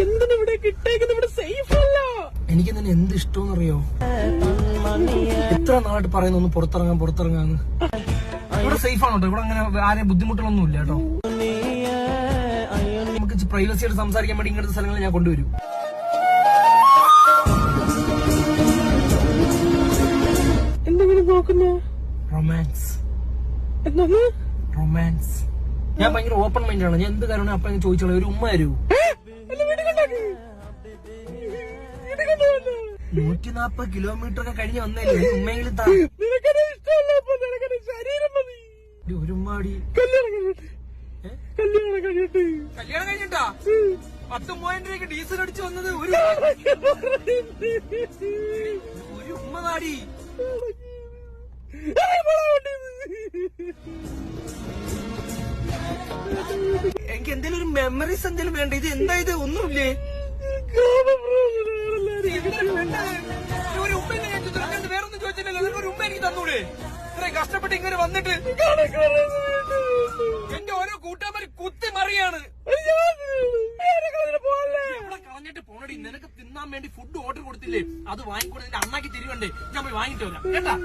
എന്തിനിവിടെ കിട്ടേക്കുന്ന ഇവിടെ സേഫ് അല്ല. എനിക്ക് തന്നെ എന്ത് ഇഷ്ടമെന്നറിയോ, എത്ര നാളായിട്ട് പറയുന്നു ഒന്ന് പുറത്തിറങ്ങാന്ന്. ഇവിടെ സേഫ് ആണോ കേട്ടോ, ഇവിടെ അങ്ങനെ ആരെയും ബുദ്ധിമുട്ടുകളൊന്നും ഇല്ല കേട്ടോ. നമുക്ക് പ്രൈവസി ആയിട്ട് സംസാരിക്കാൻ വേണ്ടി ഇങ്ങനത്തെ സ്ഥലങ്ങൾ ഞാൻ കൊണ്ടുവരും. എന്തെങ്കിലും നോക്കുന്നോ? റൊമാൻസ്. എന്താണ് റൊമാൻസ്? ഞാൻ ഭയങ്കര ഓപ്പൺ മൈൻഡ് ആണ്. ഞാൻ എന്ത് കാര്യമാണ് അപ്പൊ ചോദിച്ചോളൂ, ഒരു ഉമ്മ തരൂ. 140 കിലോമീറ്റർ ഒക്കെ കഴിഞ്ഞ് വന്നല്ലേ, ഉമ്മയെങ്കിലും താ. ഒരു ഉമ്മാടി കല്യാണം കഴിഞ്ഞിട്ടാ 10 മൂവായിരം രൂപയ്ക്ക് ഡീസൽ അടിച്ചു വന്നത് ഒരു ഉമ്മ നാടി. എനിക്ക് എന്തെങ്കിലും ഒരു മെമ്മറീസ് എന്തെങ്കിലും വേണ്ട. ഇത് എന്താ ഇത്, ഒന്നുമില്ലേ? ഒരു ഉമ്മ വേറൊന്നും ചോദിച്ചില്ലല്ലോ, ഒരു ഉമ്മ എനിക്ക് തന്നൂടെ? ഇത്രയും കഷ്ടപ്പെട്ട് ഇങ്ങനെ വന്നിട്ട് എന്റെ ഓരോ കൂട്ടുകാരി കുത്തി മറിയാണ്. ഇവിടെ കളഞ്ഞിട്ട് പോണടി, നിനക്ക് തിന്നാൻ വേണ്ടി ഫുഡ് ഓർഡർ കൊടുത്തില്ലേ, അത് വാങ്ങിക്കൊണ്ട് നിന്റെ അണ്ണാക്കി തിരിവണ്ടേ, ഞാൻ പോയി വാങ്ങിട്ട് വരാം കേട്ടാ.